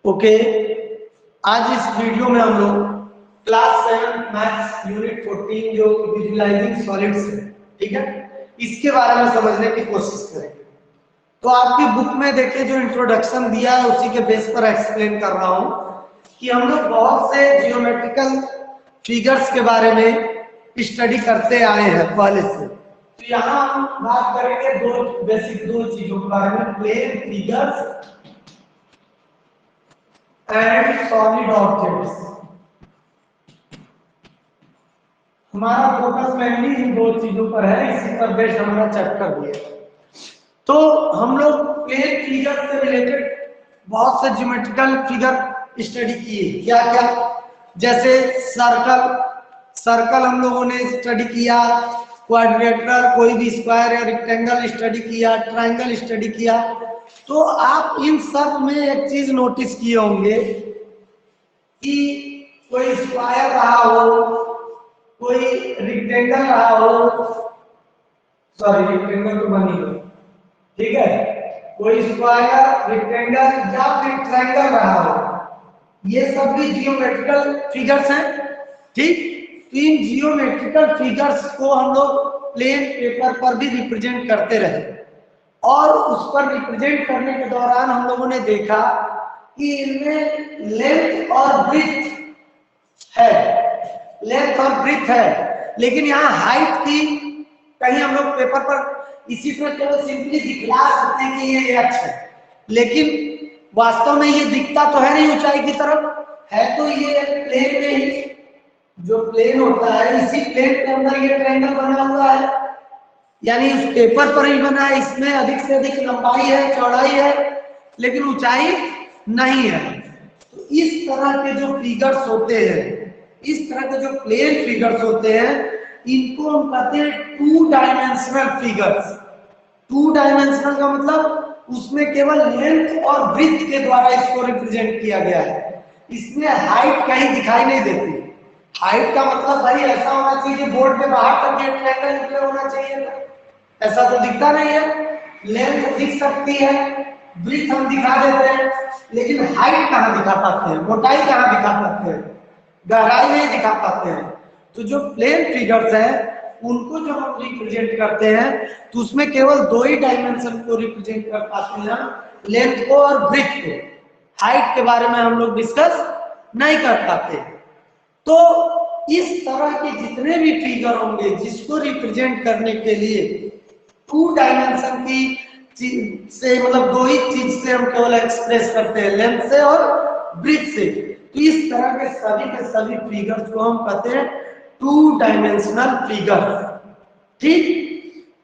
Okay, आज इस video में हम लोग क्लास 7 मैथ्स यूनिट 14 जो विजुअलाइजिंग सॉलिड्स है, ठीक है, इसके बारे में समझने की कोशिश करेंगे। तो आपकी बुक में देखिए जो इंट्रोडक्शन दिया है उसी के बेस पर एक्सप्लेन कर रहा हूं कि हम लोग बहुत से जियोमेट्रिकल फिगर्स के बारे में स्टडी करते आए हैं पहले से। तो यहाँ हम बात करेंगे दो चीजों के बारे में, plane figures and solid objects. हमारा फोकस मेनली इन दो चीजों पर है, इसी पर बेस्ड हमारा चैप्टर भी है। तो हम लोग प्लेन फिगर से रिलेटेड बहुत से ज्योमेट्रिकल फिगर स्टडी किए, क्या क्या, जैसे सर्कल हम लोगों ने स्टडी किया, क्वाड्रिलेटरल कोई भी स्क्वायर या रेक्टेंगल स्टडी किया, ट्रायंगल स्टडी किया। तो आप इन सब में एक चीज नोटिस किए होंगे कि कोई स्क्वायर रहा हो, कोई रेक्टेंगल रहा हो, सॉरी रेक्टेंगल तो बनी हो, ठीक है, कोई स्क्वायर, रेक्टेंगल या फिर ट्रायंगल रहा हो, ये सब भी जियोमेट्रिकल फिगर्स हैं, ठीक। इन जियोमेट्रिकल फिगर्स को हम लोग प्लेन पेपर पर भी रिप्रेजेंट करते रहे और उस पर रिप्रेजेंट करने के दौरान हम लोगों ने देखा कि इनमें लेंथ और ब्रीथ है, लेंथ और ब्रीथ है, लेकिन यहाँ हाइट की कहीं हम लोग पेपर पर इसी तरह केवल सिंपली दिखला सकते हैं कि ये x है, लेकिन वास्तव में ये दिखता तो है नहीं ऊंचाई की तरफ, है तो ये प्लेन में ही, जो प्लेन होता है इसी प्लेन के अंदर ये ट्रायंगल बना हुआ है, यानी उस पेपर पर ही बना है, इसमें अधिक से अधिक लंबाई है, चौड़ाई है, लेकिन ऊंचाई नहीं है। तो इस तरह के जो फिगर्स होते हैं, इस तरह के जो प्लेन फिगर्स होते हैं, इनको हम कहते हैं two dimensional figures. Two dimensional का मतलब उसमें केवल लेंथ और ब्रीथ के द्वारा इसको रिप्रेजेंट किया गया है, इसमें हाइट कहीं दिखाई नहीं देती। हाइट का मतलब भाई ऐसा होना चाहिए बोर्ड के बाहर तक ये ट्रायंगल निकला होना चाहिए, ऐसा तो दिखता नहीं है। लेंथ दिख सकती है, ब्रीथ हम दिखा देते हैं, लेकिन हाइट कहाँ दिखा पाते हैं, मोटाई कहाँ दिखा पाते हैं, गहराई नहीं दिखा पाते हैं। तो जो प्लेन फिगर्स हैं उनको जो हम रिप्रेजेंट करते हैं तो उसमें केवल दो ही डायमेंशन को रिप्रेजेंट कर पाते हैं, लेंथ को और ब्रीथ को। हाइट के बारे में हम लोग डिस्कस नहीं कर पाते। तो इस तरह के जितने भी फिगर होंगे जिसको रिप्रेजेंट करने के लिए टू डायमेंशन की से मतलब दो ही चीज से हम केवल एक्सप्रेस करते हैं, लेंथ से और ब्रीथ से। तो इस तरह के सभी फिगर्स को हम कहते हैं टू डायमेंशनल फिगर, ठीक।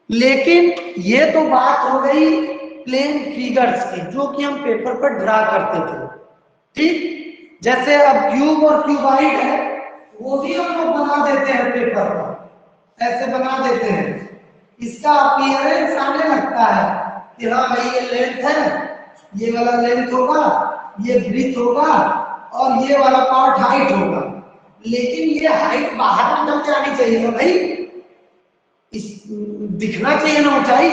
लेकिन ये तो बात हो गई प्लेन फिगर्स की जो कि हम पेपर पर ड्रा करते थे, ठीक। जैसे अब क्यूब और क्यूबाइड है वो भी हम लोग बना देते हैं पेपर पर, ऐसे बना देते हैं, इसका अपीयरेंस सामने लगता है कि हाँ भाई ये लेंथ है, ये वाला लेंथ होगा, ये ब्रीथ होगा और ये वाला पार्ट हाइट होगा, लेकिन ये हाइट बाहर निकल के आनी चाहिए ना भाई, इस दिखना चाहिए ना ऊंचाई।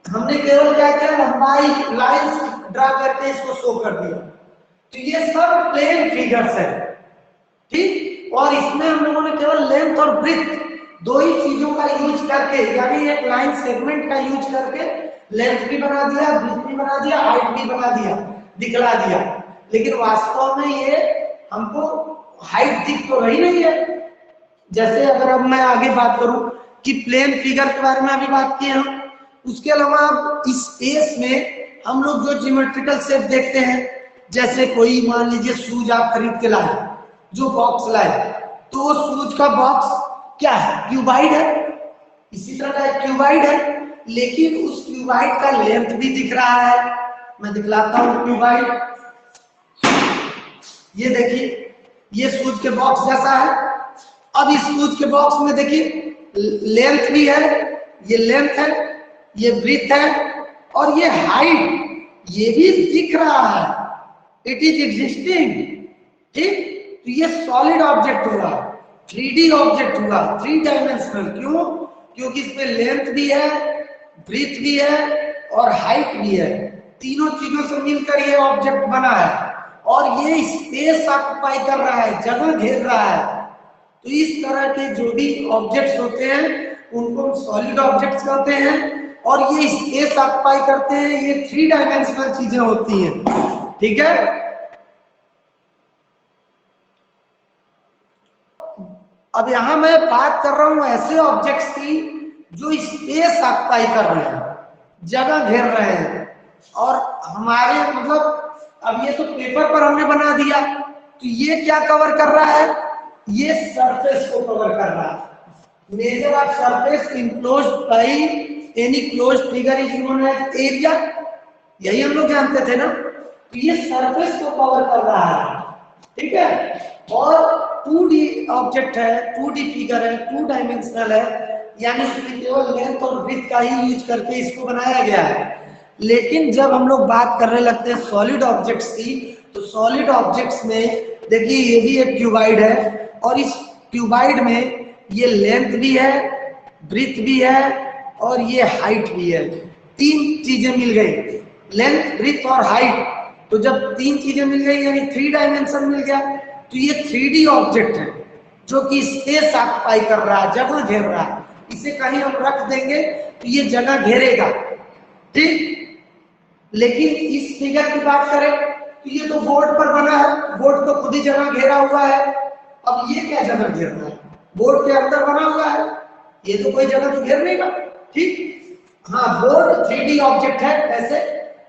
हमने केवल क्या किया, लंबाई लाइंस ड्रा करके इसको शो कर दिया। तो ये सब प्लेन फिगर्स है, ठीक। और इसमें हम लोगों ने केवल लेंथ और ब्रीथ दो ही चीजों का यूज करके, यानी एक लाइन सेगमेंट का यूज करके लेंथ भी बना दिया, ब्रीथ भी बना दिया, हाइट भी बना दिया, दिखला दिया, लेकिन वास्तव में ये हमको हाइट दिख तो रही नहीं है। जैसे अगर अब मैं आगे बात करूं कि प्लेन फिगर के बारे में अभी बात किए हम, उसके अलावा अब इस स्पेस में हम लोग जो ज्योमेट्रिकल शेप देखते हैं, जैसे कोई मान लीजिए शूज आप खरीद के लाए, जो बॉक्स लाए, तो वो शूज का बॉक्स क्या है, क्यूबाइड है, इसी तरह का एक क्यूबाइड है, लेकिन उस क्यूबाइड का लेंथ भी दिख रहा है। मैं दिखलाता हूं क्यूबाइड, ये देखिए ये शूज के बॉक्स जैसा है। अब इस शूज के बॉक्स में देखिए लेंथ भी है, ये लेंथ है, ये ब्रीथ है और ये हाइट, ये भी दिख रहा है, इट इज एग्जिस्टिंग, ठीक। तो ये सॉलिड ऑब्जेक्ट होगा, 3D ऑब्जेक्ट होगा, 3 डायमेंशनल। क्यों? क्योंकि इसमें लेंथ भी है, ब्रीथ भी है और हाइट भी है, तीनों चीजों से मिलकर ये ऑब्जेक्ट बना है। और ये स्पेस ऑक्युपाई कर रहा है, जगह घेर रहा है। तो इस तरह के जो भी ऑब्जेक्ट्स होते हैं उनको हम सॉलिड ऑब्जेक्ट्स कहते हैं, और ये स्पेस ऑक्युपाई करते हैं, ये 3 डायमेंशनल चीजें होती हैं। ठीक है, अब यहां मैं बात कर रहा हूं ऐसे ऑब्जेक्ट्स की जो स्पेस ऑक्युपाई कर रहे हैं, जगह घेर रहे हैं, और हमारे मतलब अब ये तो पेपर पर हमने बना दिया, तो ये क्या कवर कर रहा है, ये सरफेस को कवर कर रहा है। Measure of surface enclosed by any closed figure is known as area, यही हम लोग जानते थे ना। तो ये सरफेस को कवर कर रहा है, ठीक है। और 2D ऑब्जेक्ट है, 2D फिगर है, 2 डायमेंशनल है, यानी इसमें केवल लेंथ और विड्थ का ही यूज करके इसको बनाया गया है। लेकिन जब हम लोग बात करने लगते हैं सॉलिड ऑब्जेक्ट्स की, तो सॉलिड ऑब्जेक्ट्स में देखिए ये भी एक क्यूबाइड है, और इस क्यूबाइड में ये लेंथ भी है, ब्रीथ भी है, और ये हाइट भी है। 3 चीजें मिल गई, लेंथ, ब्रीथ और हाइट। तो जब 3 चीजें मिल गई यानी 3 डायमेंशन मिल गया, तो ये 3D ऑब्जेक्ट है जो कि स्पेस ऑक्युपाई कर रहा है, जगह घेर रहा है। इसे कहीं हम रख देंगे तो ये जगह घेरेगा, ठीक। लेकिन इस फिगर की बात करें तो ये तो बोर्ड पर बना है, बोर्ड तो खुद ही जगह घेरा हुआ है। अब ये क्या जगह घेर रहा है, बोर्ड के अंदर बना हुआ है, ये तो कोई जगह तो घेर नहीं का, ठीक। हाँ, बोर्ड 3D ऑब्जेक्ट है, ऐसे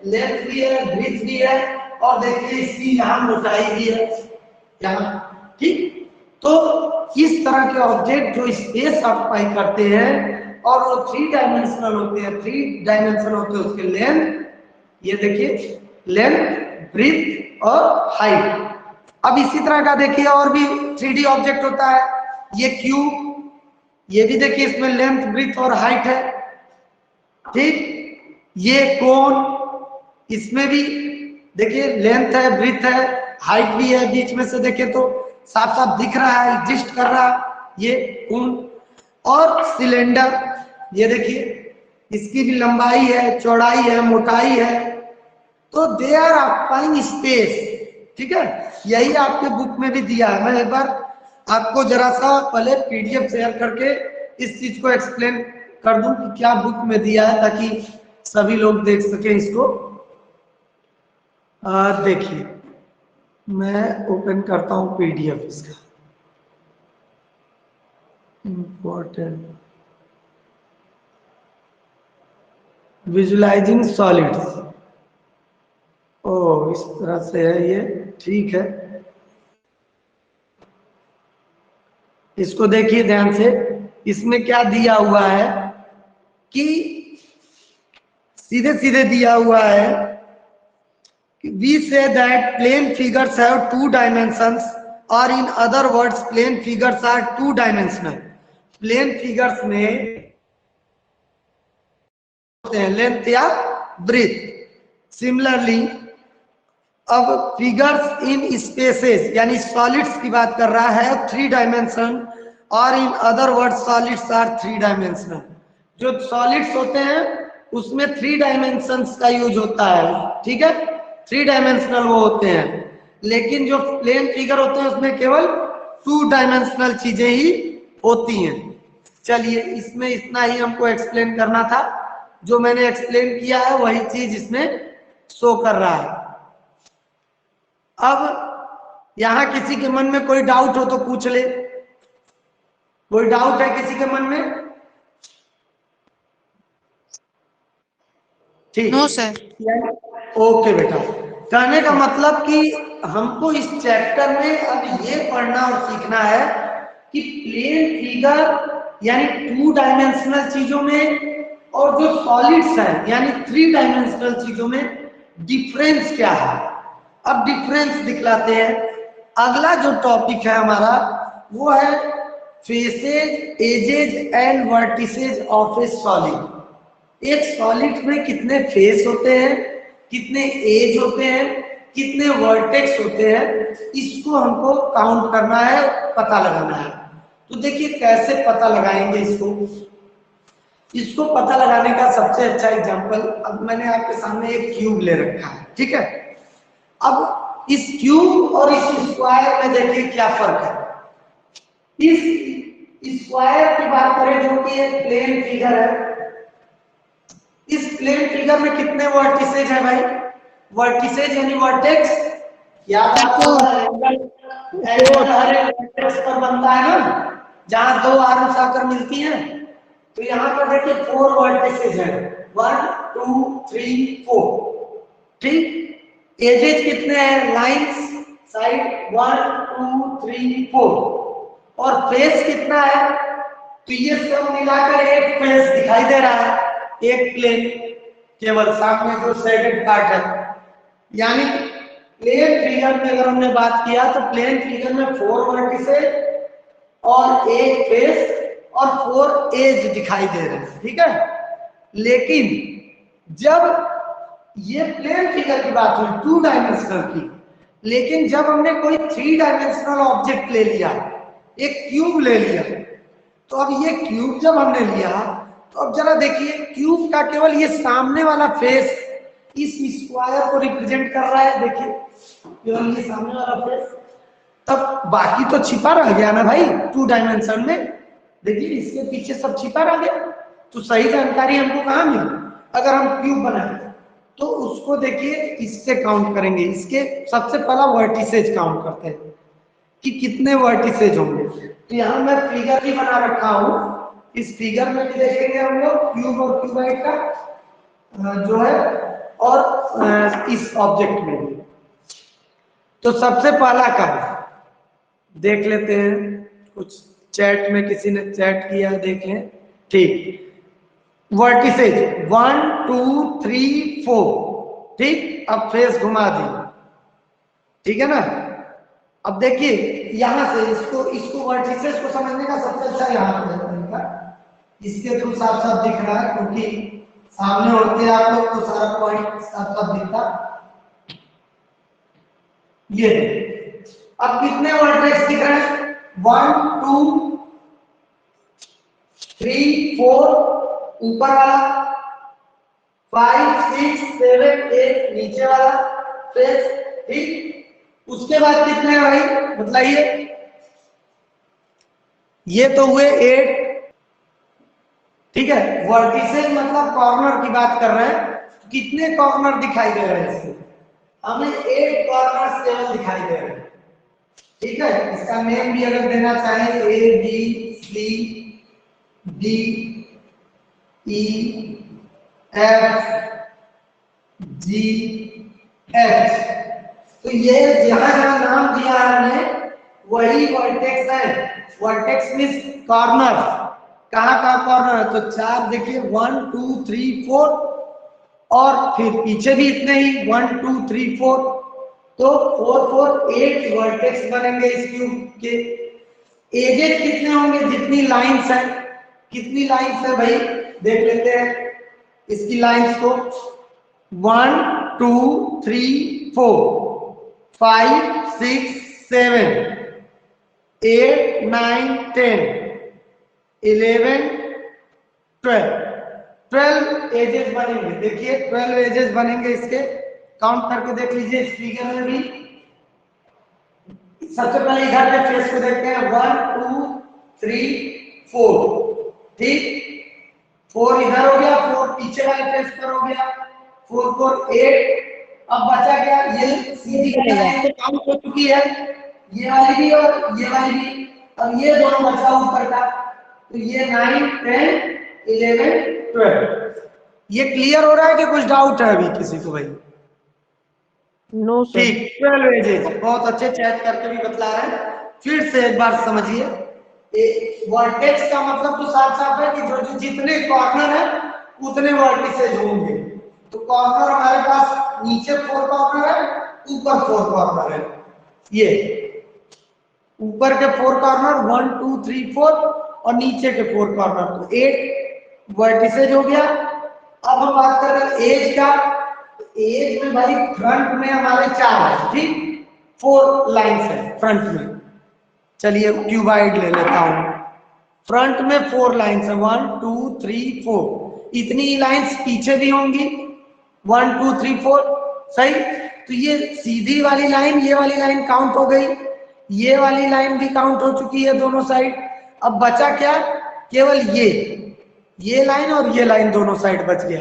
लेंथ भी है, ब्रीथ भी है, और देखिए इसकी यहाँ मोटाई भी है यहाँ, ठीक। तो इस तरह के ऑब्जेक्ट जो स्पेस ऑक्युपाई करते हैं और वो 3 डायमेंशनल होते हैं, 3 डायमेंशन होते हैं उसके लेंथ, ये देखिए लेंथ, ब्रीथ और हाइट। अब इसी तरह का देखिए और भी 3D ऑब्जेक्ट होता है, ये क्यूब, ये भी देखिए इसमें लेंथ, ब्रीथ और हाइट है, ठीक। ये कोन, इसमें भी देखिए लेंथ है, ब्रीथ है, हाइट भी है, बीच में से देखे तो साफ साफ दिख रहा है, एग्जिस्ट कर रहा है ये कोन। और सिलेंडर, ये देखिए इसकी भी लंबाई है, चौड़ाई है, मोटाई है, तो दे आर ऑक्युपाइंग स्पेस, ठीक है। यही आपके बुक में भी दिया है। मैं एक बार आपको जरा सा पहले PDF शेयर करके इस चीज को एक्सप्लेन कर दूं कि क्या बुक में दिया है, ताकि सभी लोग देख सके इसको। देखिए मैं ओपन करता हूं PDF इसका, इम्पोर्टेंट विजुअलाइजिंग सॉलिड्स। ओ, इस तरह से है ये, ठीक है। इसको देखिए ध्यान से, इसमें क्या दिया हुआ है कि सीधे सीधे दिया हुआ है, we say that plane figures have 2 dimensions, or in other words plane figures are 2 dimensional। plane figures में होते हैं लेंथ या ब्रीथ। सिमिलरली अब फिगर्स इन स्पेसेस यानी सॉलिड्स की बात कर रहा है 3 डायमेंशन, और in other word solids are 3 dimensional. जो सॉलिड्स होते हैं उसमें 3 डायमेंशंस का यूज होता है, ठीक है, 3 डायमेंशनल वो होते हैं। लेकिन जो प्लेन फिगर होते हैं उसमें केवल 2 डायमेंशनल चीजें ही होती हैं। चलिए, इसमें इतना ही हमको एक्सप्लेन करना था, जो मैंने एक्सप्लेन किया है वही चीज इसमें शो कर रहा है। अब यहां किसी के मन में कोई डाउट हो तो पूछ ले। कोई डाउट है किसी के मन में? ठीक, नो सर। ओके बेटा। कहने का मतलब कि हमको इस चैप्टर में अब ये पढ़ना और सीखना है कि प्लेन फिगर यानी 2 डायमेंशनल चीजों में और जो सॉलिड्स है यानी 3 डायमेंशनल चीजों में डिफरेंस क्या है। अब डिफरेंस दिखलाते हैं। अगला जो टॉपिक है हमारा वो है faces, edges and vertices of A solid. एक सॉलिड में कितने फेस होते हैं, कितने एज होते हैं, कितने वर्टेक्स होते हैं, इसको हमको काउंट करना है, पता लगाना है। तो देखिए कैसे पता लगाएंगे इसको पता लगाने का सबसे अच्छा एग्जांपल अब मैंने आपके सामने एक क्यूब ले रखा है, ठीक है। अब इस क्यूब और इस स्क्वायर में देखिए क्या फर्क है। इस स्क्वायर की बात करें जो कि एक प्लेन फिगर है, इस प्लेन फिगर में कितने वर्टिसेज है भाई? वर्टिसेज यानी वर्टेक्स, याद आपको एंगल हर एक वर्टेक्स पर बनता है ना, जहां दो आर्म्स आकर मिलती हैं। तो यहाँ पर देखिए 4 वर्टिसेज हैं, 1 2 3 4, ठीक। एजेस कितने हैं? लाइंस साइड 1 2 3 4, और फेस कितना है? तो ये सब मिलाकर एक फेस दिखाई दे रहा है, एक प्लेन, केवल सामने जो शेडेड पार्ट है। यानी प्लेन फिगर में अगर हमने बात किया तो प्लेन फिगर में 4 वर्टिसेज और एक फेस और 4 एज दिखाई दे रहे हैं, ठीक है। लेकिन जब ये प्लेन फिगर की बात हुई 2 डायमेंशनल की, लेकिन जब हमने कोई 3 डायमेंशनल ऑब्जेक्ट ले लिया, एक क्यूब ले लिया, तो अब ये क्यूब जब हमने लिया तो अब जरा देखिए क्यूब का केवल ये सामने वाला फेस इस स्क्वायर को रिप्रेजेंट कर रहा है, देखिए केवल ये सामने वाला फेस, तब बाकी तो छिपा रह गया ना भाई 2 डायमेंशन में। देखिए इसके पीछे सब छिपा रह गया, तो सही जानकारी हमको कहाँ मिली? अगर हम क्यूब बनाए तो उसको देखिए इससे काउंट करेंगे, इसके सबसे पहला वर्टिसेज काउंट करते हैं कि कितने वर्टिसेज होंगे। तो यहाँ मैं फिगर भी बना रखा हूँ, इस फिगर में भी देखेंगे हम लोग क्यूब और क्यूबाइड का जो है, और इस ऑब्जेक्ट में भी। तो सबसे पहला का देख लेते हैं, कुछ चैट में किसी ने चैट किया, देख लें, ठीक। वर्टिसेज 1 2 3 4, ठीक। अब फेस घुमा दी, ठीक है ना। अब देखिए यहां से इसको वर्टिसेज को समझने का सबसे अच्छा यहाँ पर तरीका, इसके थ्रू साफ साफ दिख रहा है, क्योंकि सामने होते हैं आप लोग तो सारा पॉइंट साफ साफ दिखता। ये अब कितने वर्टेक्स दिख रहे हैं? 1 2 3 4 ऊपर वाला, 5 6 7 8 नीचे वाला फेस, ठीक। उसके बाद कितने भाई बताइए? ये तो हुए 8, ठीक है। वर्टिसेज मतलब कॉर्नर की बात कर रहे हैं, तो कितने कॉर्नर दिखाई दे रहे हैं इसमें? हमें 8 कॉर्नर केवल दिखाई दे रहे हैं, ठीक है। इसका नेम भी अगर देना चाहें A B C D E F G H, तो ये जहां जहां नाम दिया है हमने वही वर्टेक्स है। वर्टेक्स मींस कॉर्नर, कहां का कॉर्नर है? तो 4 देखिए 1 2 3 4, और फिर पीछे भी इतने ही 1 2 3 4, तो 4 4 8 वर्टेक्स बनेंगे इस क्यूब के। एजेस कितने होंगे? जितनी लाइंस है, कितनी लाइंस है भाई देख लेते हैं इसकी लाइंस को। 1 2 3 4 5 6 7 8 9 10 11 12 एजेस बनेंगे। देखिए 12 एजेस बनेंगे इसके, काउंट करके देख लीजिए इस फिगर में भी। सबसे पहले इधर के फेस को देखते हैं, 1 2 3 4, ठीक। 4 इधर हो गया, 4 पीछे वाले फेस पर हो गया, 4 4 8। अब बचा क्या? ये सीधी लाइन काउंट हो चुकी है, ये वाली भी और ये वाली भी। अब ये दोनों बचा ऊपर का, तो ये 9 10 11 12। ये क्लियर हो रहा है कि कुछ डाउट है अभी किसी को भाई? No sir. ठीक, 12 एजेस, बहुत अच्छे, चैट करके भी बतला रहे हैं। फिर से एक बार समझिए, वर्टेक्स का मतलब तो साफ साफ है कि जो जितने कॉर्नर है उतने वर्टिसेज होंगे। तो कॉर्नर हमारे पास नीचे 4 कॉर्नर है, ऊपर 4 कॉर्नर है। ये ऊपर के 4 कॉर्नर 1 2 3 4 और नीचे के 4 कॉर्नर, तो 8 वर्टिसेज हो गया। अब हम बात कर रहे हैं एज का। एज में भाई फ्रंट में हमारे 4 है, ठीक, 4 लाइंस है फ्रंट में। चलिए क्यूबाइड ले लेता हूं, फ्रंट में 4 लाइंस है, 1 2 3 4। इतनी लाइंस पीछे भी होंगी, 1 2 3 4, सही। तो ये सीधी वाली लाइन, ये वाली लाइन काउंट हो गई, ये वाली लाइन भी काउंट हो चुकी है दोनों साइड। अब बचा क्या, केवल ये लाइन और ये लाइन दोनों साइड बच गया।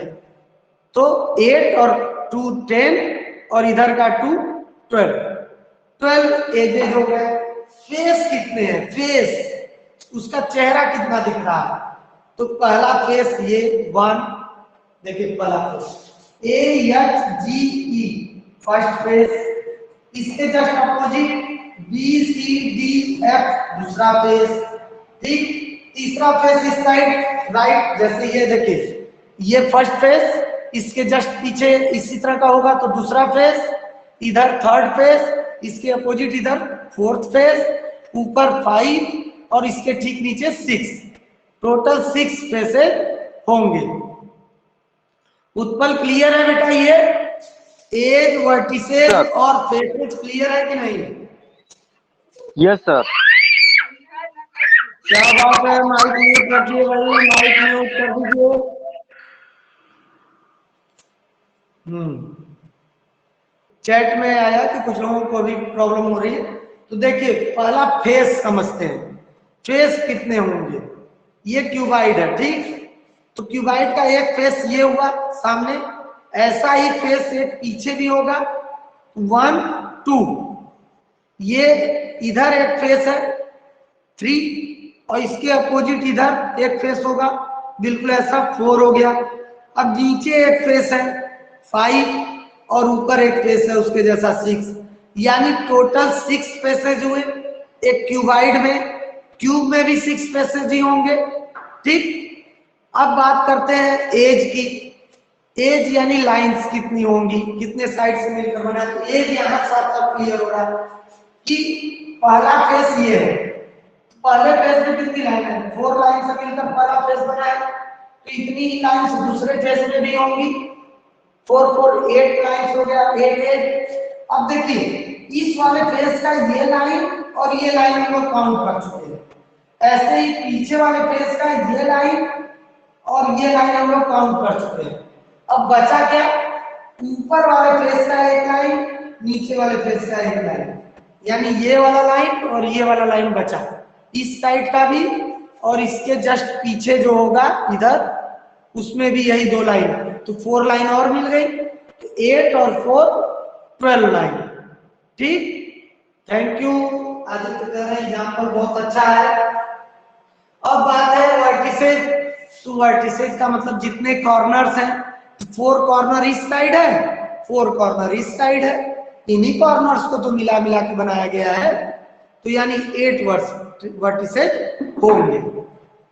तो 8 और 2 10 और इधर का 2 12 एजेज हो गए। फेस कितने हैं, फेस उसका चेहरा कितना दिख रहा है, तो पहला फेस ये 1, देखिए पहला फेस AHGE फर्स्ट फेस, इसके जस्ट अपोजिट BCDF दूसरा फेस, ठीक। तीसरा फेस इस साइड राइट, जैसे ये देखिए ये फर्स्ट फेस, इसके जस्ट पीछे इसी तरह का होगा तो दूसरा फेस, इधर थर्ड फेस, इसके अपोजिट इधर फोर्थ फेस, ऊपर 5 और इसके ठीक नीचे 6, टोटल 6 फेसेस होंगे। उत्पल क्लियर है बेटा, ये एज वर्टिसेस और फेसेस क्लियर है कि नहीं? Yes sir. क्या बात है, माइक म्यूट रखिए भाई, माइक म्यूट कर दीजिए। चैट में आया कि कुछ लोगों को भी प्रॉब्लम हो रही है, तो देखिए पहला फेस समझते हैं। फेस कितने होंगे, ये क्यूबाइड है, ठीक। तो क्यूबाइड का एक फेस ये हुआ सामने, ऐसा ही फेस एक पीछे भी होगा 1 2, ये इधर एक फेस है 3 और इसके अपोजिट इधर एक फेस होगा, बिल्कुल ऐसा 4 हो गया। अब नीचे एक फेस है 5 और ऊपर एक फेस है उसके जैसा 6, यानी टोटल 6 फेसेज हुए एक क्यूबाइड में। क्यूब में भी 6 फेसेज ही होंगे, ठीक। अब बात करते हैं एज की। एज यानी लाइंस कितनी होंगी, कितने साइड से मिलकर बना, तो एज यहाँ साफ साफ क्लियर हो रहा है कि पहला फेस ये है, पहले फेस में कितनी लाइन है, 4 लाइन से मिलकर पहला फेस बना है, तो इतनी ही लाइंस दूसरे फेस में भी होंगी, 4 4 8 लाइंस हो गया, 8 8। अब देखिए इस वाले फेस का ये लाइन और ये लाइन हम लोग काउंट कर चुके हैं, ऐसे ही पीछे वाले फेस का ये लाइन और ये लाइन हम लोग काउंट कर चुके हैं। अब बचा क्या, ऊपर वाले फेस का एक लाइन, नीचे वाले फेस का एक लाइन, यानी ये वाला लाइन और ये वाला लाइन बचा, इस साइड का भी और इसके जस्ट पीछे जो होगा इधर उसमें भी यही 2 लाइन, तो 4 लाइन और मिल गई, तो 8 और 4 12 लाइन, ठीक। थैंक यू आदित्य, कह रहे हैं एग्जाम्पल बहुत अच्छा है। अब बात है वर्टिसेज, तो वर्टिसेज का मतलब जितने कॉर्नर्स हैं, 4 कॉर्नर इस साइड है, 4 कॉर्नर इस साइड है, इन्हीं कॉर्नर्स को तो मिला मिला के बनाया गया है, तो यानी 8 वर्टिसेज होंगे,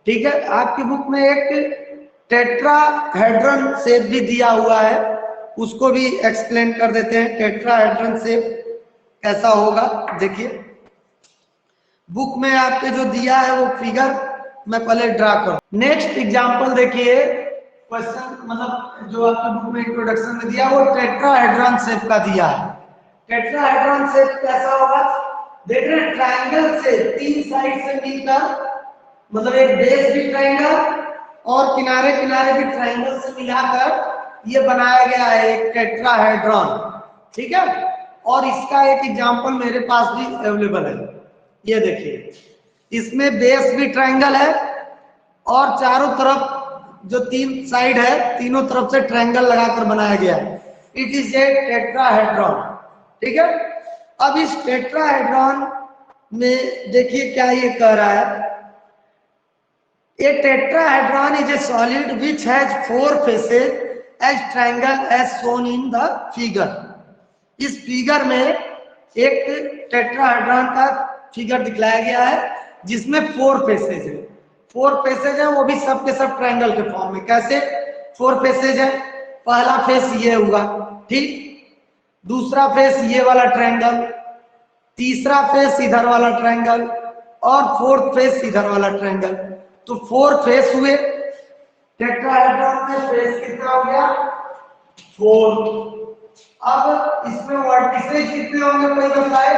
ठीक है। आपकी बुक में एक टेट्राहेड्रन शेप भी दिया हुआ है, उसको भी एक्सप्लेन कर देते हैं। टेट्राहेड्रन शेप कैसा होगा, देखिए बुक में आपके जो दिया है वो फिगर मैं पहले ड्रा करूं। नेक्स्ट एग्जांपल देखिए, क्वेश्चन मतलब जो आपके बुक में इंट्रोडक्शन में दिया वो टेट्राहेड्रन शेप का दिया है। टेट्राहेड्रन शेप कैसा होगा, देख रहे हैं ट्रायंगल से 3 साइड से मिलकर, मतलब एक बेस भी ट्रायंगल और किनारे किनारे भी ट्रायंगल से मिलाकर ये बनाया गया है एक टेट्राहेड्रन, ठीक है। और इसका एक एग्जांपल मेरे पास भी अवेलेबल है, ये देखिए इसमें बेस भी ट्रायंगल है और चारों तरफ जो 3 साइड है तीनों तरफ से ट्रायंगल लगाकर बनाया गया है। इट इज ए टेट्राहेड्रन, ठीक है। अब इस टेट्राहेड्रन में देखिए क्या ये कह रहा है, a tetrahedron is a solid which has 4 faces as triangle as shown in the figure। इस फिगर में एक टेट्राहेड्रन का फिगर दिखलाया गया है जिसमें 4 फेसेज है, 4 फेसेज है, वो भी सब के सब ट्रायंगल के फॉर्म में। कैसे 4 फेसेज है, पहला फेस ये हुआ, ठीक, दूसरा फेस ये वाला ट्रायंगल, तीसरा फेस इधर वाला ट्रायंगल और 4th फेस इधर वाला ट्रायंगल, तो 4 फेस हुए। टेट्राहेड्रन में फेस कितना हो गया, 4। अब इसमें वर्टिसेज कितने होंगे कोई बताए,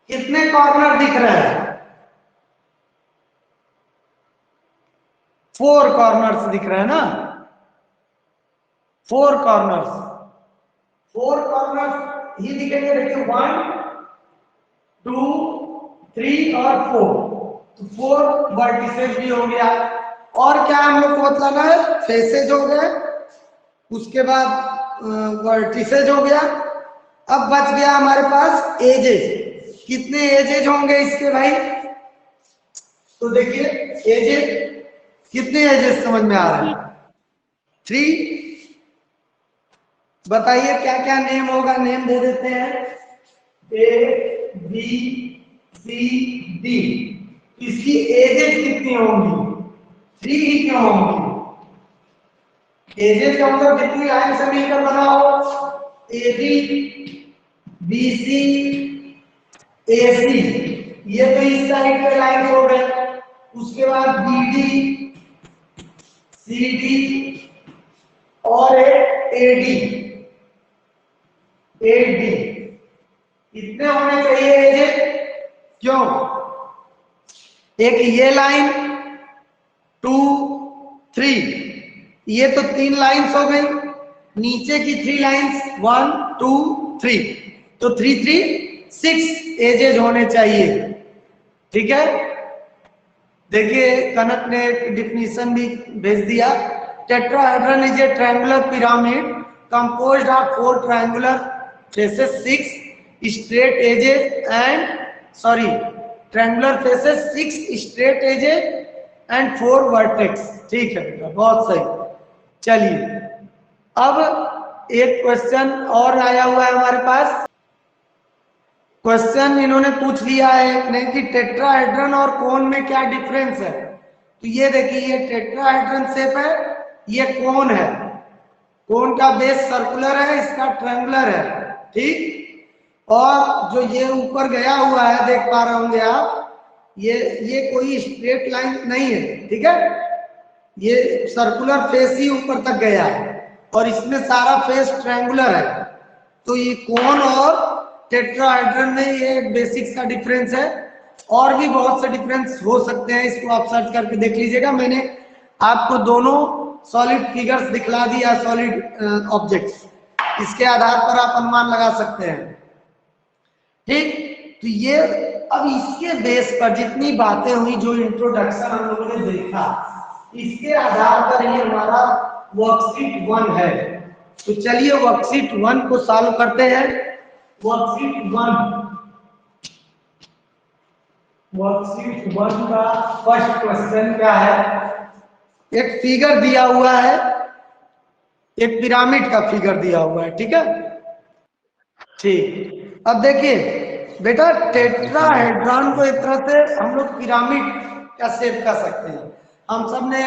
कितने कॉर्नर दिख रहे हैं, 4 कॉर्नर्स दिख रहे हैं ना, 4 कॉर्नर्स, 4 कॉर्नर ही दिखेंगे, देखिए 1 2 3 और 4, तो 4 वर्टिसेस भी हो गया। और क्या हम लोग को बताना है, फेसेज हो गए, उसके बाद वर्टिसेज हो गया। अब बच गया हमारे पास एजेस। कितने एजेज होंगे इसके भाई, तो देखिए एजेज, कितने एजेस समझ में आ रहे हैं, 3। बताइए क्या क्या नेम होगा, नेम दे देते हैं, ए बी सी डी। इसकी एजेस कितनी होंगी, 3 ही क्यों होंगी, एजेस का मतलब जितनी लाइन से मिलकर बना हो, ए बी बी सी ए सी, ये तो इस साइड पे लाइन हो गए। उसके बाद बी डी सी डी और ए डी, ए डी, इतने होने चाहिए एजेस। क्यों, एक ये लाइन 2 3, ये तो 3 लाइंस हो गई, नीचे की 3 लाइंस 1 2 3, तो 3 3 6 एजेज होने चाहिए। ठीक है, देखिए कनक ने एक डिफिनीशन भी भेज दिया, tetrahedron is A triangular pyramid composed of 4 triangular faces, 6 straight edges and triangular faces, 6 straight edges and 4 vertex. ठीक है बेटा, बहुत सही। चलिए अब एक क्वेश्चन और आया हुआ है हमारे पास। क्वेश्चन इन्होंने पूछ लिया है एक ने कि टेट्राहेड्रन और कोन में क्या डिफरेंस है। तो ये देखिए, ये टेट्राहेड्रन शेप है, ये कोन है, कोन का बेस सर्कुलर है, इसका ट्रायंगुलर है। ठीक, और जो ये ऊपर गया हुआ है देख पा रहे होंगे आप, ये कोई स्ट्रेट लाइन नहीं है। ठीक है, ये सर्कुलर फेस ही ऊपर तक गया है और इसमें सारा फेस ट्रायंगुलर है। तो ये कोन और टेट्राहेड्रन में ये बेसिक सा डिफरेंस है, और भी बहुत से डिफरेंस हो सकते हैं, इसको आप सर्च करके देख लीजिएगा। मैंने आपको दोनों सॉलिड फिगर्स दिखला दिया, सॉलिड ऑब्जेक्ट्स, इसके आधार पर आप अनुमान लगा सकते हैं। ठीक, तो ये अब इसके बेस पर जितनी बातें हुई, जो इंट्रोडक्शन हम लोगों ने देखा, इसके आधार पर ये हमारा वर्कशीट 1 है। तो चलिए वर्कशीट 1 को सॉल्व करते हैं। वर्कशीट 1 का फर्स्ट क्वेश्चन क्या है, एक फिगर दिया हुआ है, एक पिरामिड का फिगर दिया हुआ है। ठीक है, ठीक, अब देखिए बेटा, टेट्राहेड्रन को एक तरह से हम लोग पिरामिड का शेप कर सकते हैं। हम सब ने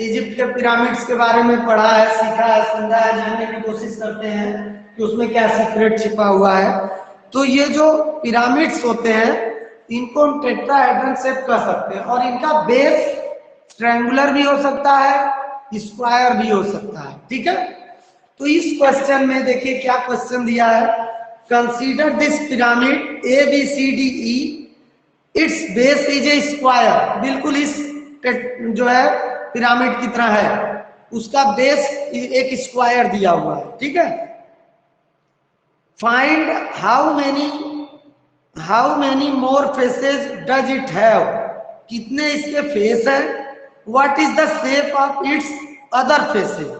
इजिप्ट के पिरामिड्स के बारे में पढ़ा है, सीखा है, समझा है, जानने की कोशिश करते हैं कि उसमें क्या सीक्रेट छिपा हुआ है। तो ये जो पिरामिड्स होते हैं, इनको हम टेट्राहेड्रन शेप कर सकते हैं, और इनका बेस ट्रायंगुलर भी हो सकता है, स्क्वायर भी हो सकता है। ठीक है, तो इस क्वेश्चन में देखिए क्या क्वेश्चन दिया है, consider this pyramid A B C D E, its base is a square. बिल्कुल इस जो है पिरामिड की तरह है, उसका बेस एक स्क्वायर दिया हुआ है। ठीक है, find how many more faces does it have, कितने इसके फेस है, what is the shape of it's other faces,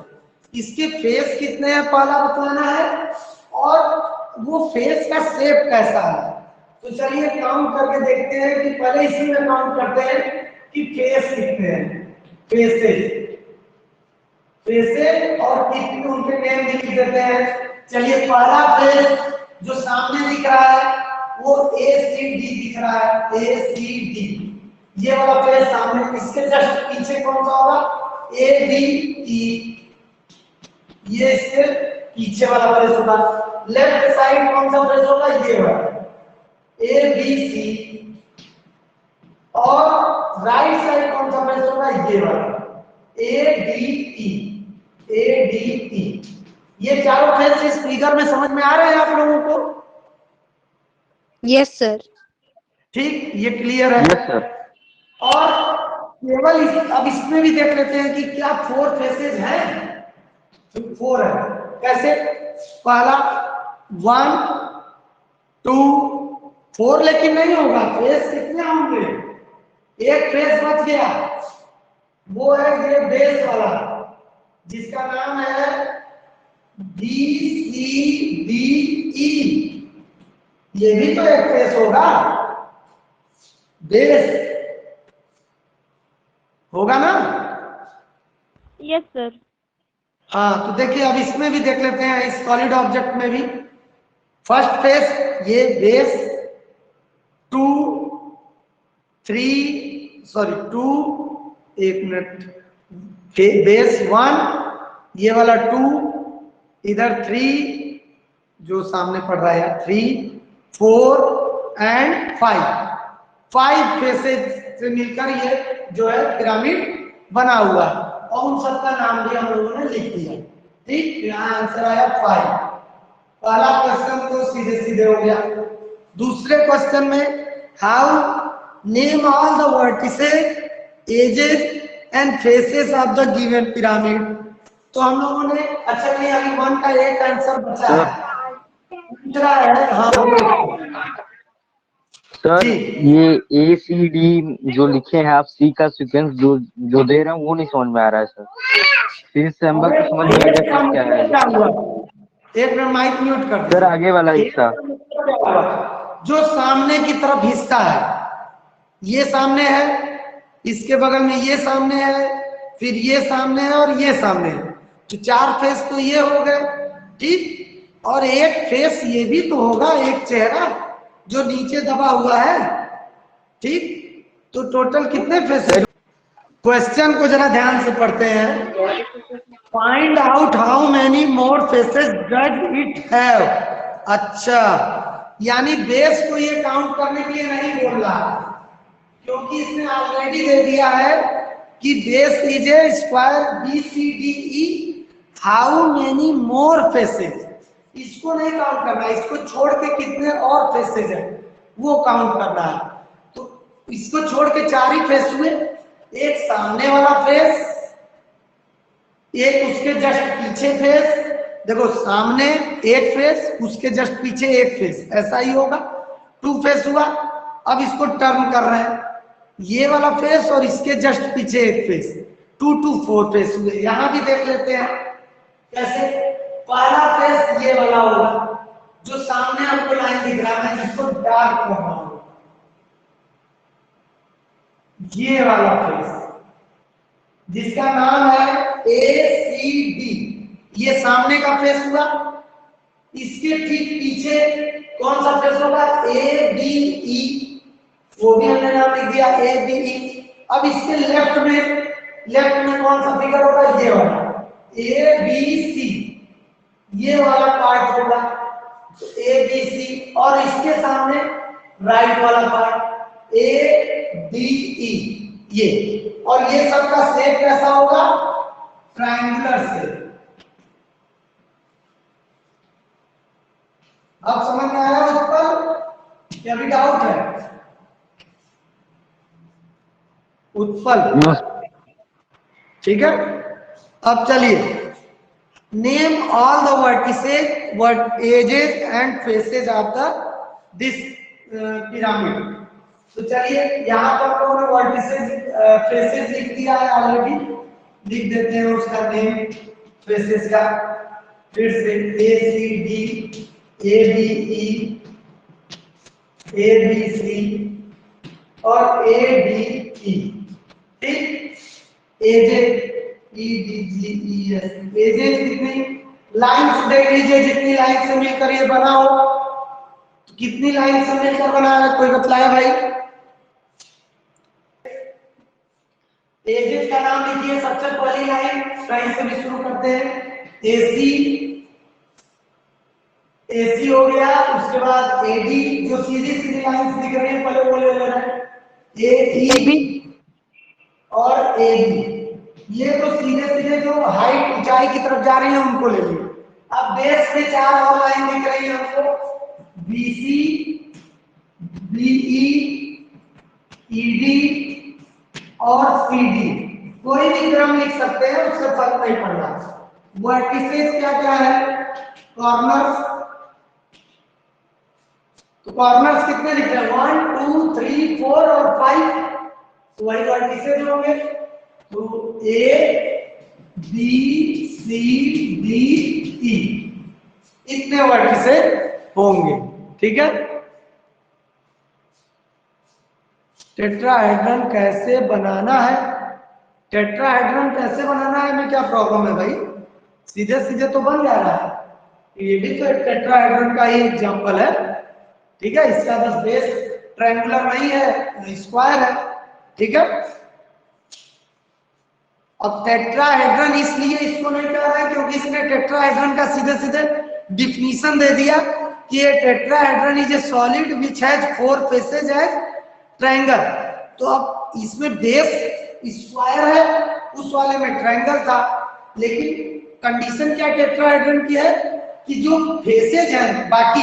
इसके फेस कितने हैं पहला बताना है, और वो फेस का शेप कैसा है। तो चलिए काउंट करके देखते हैं कि पहले इसी में काउंट करते हैं कि फेस कितने हैं, फेसेस और कितने उनके नेम लिख देते हैं। चलिए पहला फेस जो सामने दिख रहा है वो ए सी डी दिख रहा है, ए सी डी, ये वाला फेस सामने। इसके जस्ट पीछे कौन सा होगा, ए बी ई, ये इसके पीछे वाला फेस होगा। लेफ्ट साइड कौन सा फेस होगा, ये वाला ए बी सी, और राइट साइड कौन सा फेस होगा, ये वाला A D E, A D E. ये चारों फेस इस फिगर में समझ में आ रहे हैं आप लोगों को? Yes sir. ठीक, ये क्लियर है? Yes sir. और केवल अब इसमें भी देख लेते हैं कि क्या 4 फेसेस हैं, 4 है। कैसे? पहला 1 2 4, लेकिन नहीं होगा, फेस कितने होंगे? एक फेस बच गया, वो है ये बेस वाला जिसका नाम है BCDE। ये भी तो एक फेस होगा, बेस होगा ना? Yes sir. हाँ, तो देखिए अब इसमें भी देख लेते हैं, इस सॉलिड ऑब्जेक्ट में भी फर्स्ट फेस ये बेस 2 3 सॉरी 2, एक मिनट, बेस 1, ये वाला 2, इधर 3 जो सामने पड़ रहा है 3 4 एंड 5 फेसेज से मिलकर ये जो है पिरामिड बना हुआ है, और उन सबका नाम भी हम लोगों ने लिख दिया। ठीक, यहाँ आंसर आया 5। पहला क्वेश्चन तो सीधे सीधे हो गया। दूसरे क्वेश्चन में how name all the vertices, edges and faces of the given pyramid. तो हम लोगों ने, अच्छा नहीं, अभी 1 का एक आंसर बचा है, दूसरा है, हाँ सर जी। ये ACD जो लिखे हैं आप, सी का सीक्वेंस जो दे रहे हैं वो नहीं समझ में आ रहा है सर। सीरीज नंबर तो समझ में आ गया सर क्या है। क्या हुआ? एक मिनट माइक म्यूट कर सर दीजिए। आगे वाला हिस्सा जो सामने की तरफ हिस्सा है, ये सामने है, इसके बगल में ये सामने है, फिर ये सामने है और ये सामने है, तो 4 फेस तो ये हो गए। ठीक, और एक फेस ये भी तो होगा, एक चेहरा जो नीचे दबा हुआ है। ठीक, तो टोटल कितने फेस है? क्वेश्चन को जरा ध्यान से पढ़ते हैं। Find out how many more faces does it have. अच्छा, यानी बेस को ये काउंट करने के लिए नहीं बोल रहा, क्योंकि इसने ऑलरेडी दे दिया है कि base is a square BCDE, how many more faces. इसको नहीं काउंट करना, इसको छोड़ के कितने और फेसेज है वो काउंट करना है। तो इसको छोड़ के 4 ही फेस हुए, एक सामने वाला फेस, एक उसके जस्ट पीछे फेस, देखो सामने एक फेस, उसके जस्ट पीछे एक फेस, ऐसा ही होगा, 2 फेस हुआ। अब इसको टर्न कर रहे हैं, ये वाला फेस और इसके जस्ट पीछे एक फेस, 2 2 4 फेस हुए। यहां भी देख लेते हैं कैसे। पहला फेस ये वाला होगा जो सामने आपको लाइन दिख रहा है, जिसको डार्क कर रहा हूं, ये वाला फेस जिसका नाम है ACD, ये सामने का फेस हुआ। इसके ठीक पीछे कौन सा फेस होगा? ABE, वो भी हमने नाम लिख दिया ABE। अब इसके लेफ्ट में कौन सा फिगर होगा? ये वाला ABC, ये वाला पार्ट होगा तो ABC, और इसके सामने राइट वाला पार्ट ADE, ये, और ये सबका शेप कैसा होगा? Triangular shape. अब समझ में आया उत्पल? क्या भी डाउट है? उत्पल ठीक है। अब चलिए, name all the vertices, edges and faces of the this pyramid. तो चलिए यहाँ पर तो हमने वर्टिसेस फेसेस लिख दिया है ऑलरेडी, लिख देते हैं उसका नेम फेसेस का फिर से। ACD, ABE, ABC और ADE। ठीक, एजेस EDGES, एजेस कितनी लाइंस देख लीजिए, जितनी लाइन से मिलकर ये बना हो, तो कितनी लाइन से मिलकर बना है, कोई बतलाया भाई? एजेस का नाम लिखिए, सबसे पहली लाइन कहीं से भी शुरू करते हैं। AC हो गया, उसके बाद AD, जो सीधी सीधी लाइंस दिख रही है पहले वो ले लेना है, AE और AB। ये तो सीधे सीधे जो हाइट ऊंचाई की तरफ जा रही है उनको ले लीजिए। अब बेस में 4 और लाइन दिख रही है हमको, BC, BE, ED और CD। कोई भी क्रम लिख सकते हैं, उससे फर्क नहीं पड़ रहा। वर्टिसेस क्या क्या है, कॉर्नर्स। तो कॉर्नर्स कितने लिख रहे हैं, 1 2 3 4 और 5, तो वही वर्टिसेस होंगे। तो ए बी सी डी ई, इतने वर्टिसेस होंगे। ठीक है, टेट्राहेड्रन कैसे बनाना है, टेट्राहेड्रन कैसे बनाना है में क्या प्रॉब्लम है भाई, सीधे सीधे तो बन जा रहा है। ये भी तो एक टेट्राहेड्रन का ही एग्जांपल है। ठीक है, इसका बस बेस ट्रायंगुलर नहीं है, स्क्वायर है। ठीक है, अब टेट्राहेड्रन इसलिए इसको नहीं कह रहा है क्योंकि इसने टेट्राहेड्रन का सीधे सीधे डिफिनीशन दे दिया कि ये tetrahedron is a solid which has 4 faces as triangle. तो अब इसमें बेस स्क्वायर है, उस वाले में ट्रायंगल था, लेकिन कंडीशन क्या टेट्राहेड्रन की है कि जो फेसेज हैं बाकी